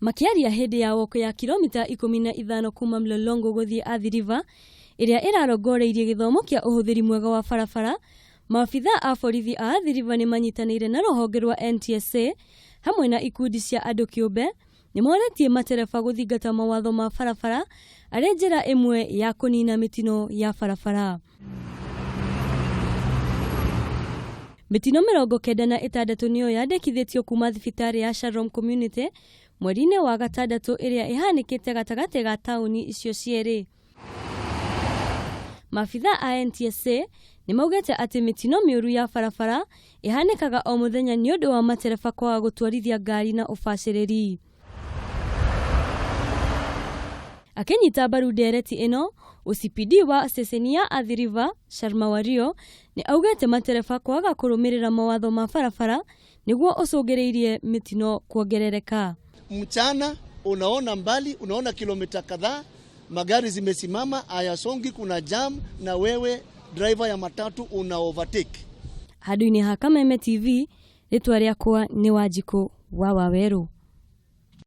Makiaria hindi ya woko ya kilomita 15 kuma Mlolongo guthii Athi River iria irarongoreirie githomo kia uhuthiri mwega wa barabara, maafitha a borithi a Athi River ni manyitanire na ruhonge rwa NTSA hamwe na ikundi cia andu kiumbe ni moretie matereba guthingata mawatho ma barabara ari njira imwe ya kunina mitino ya barabara. Mitino 96 niyo yandikithitio kuma thibitari ya Shalom Community mweri-ini wa gatandatu iria ihanikite gatagati ga tauni icio cieri. Maafitha a NTSA ni maugete ati mitino miuru ya barabara ihanikaga o muthenya ni undu wa matereba kwaga gutwarithia ngari na ubaciriri. Akinyita mbaru ndereti ino, OCPD wa stesheni ya Athi River Sharma Wario ni augete matereba kwaga kurumirira mawatho ma barabara niguo ucungireirie mitino kuongerereka. Mchana unaona mbali, unaona kilomita kadhaa, magari zimesimama, hayasongi, kuna jam, na wewe driver ya matatu una overtake. Handu-ini ha Kameme TV, ritwa riakwa ni Wanjiku wa Waweru.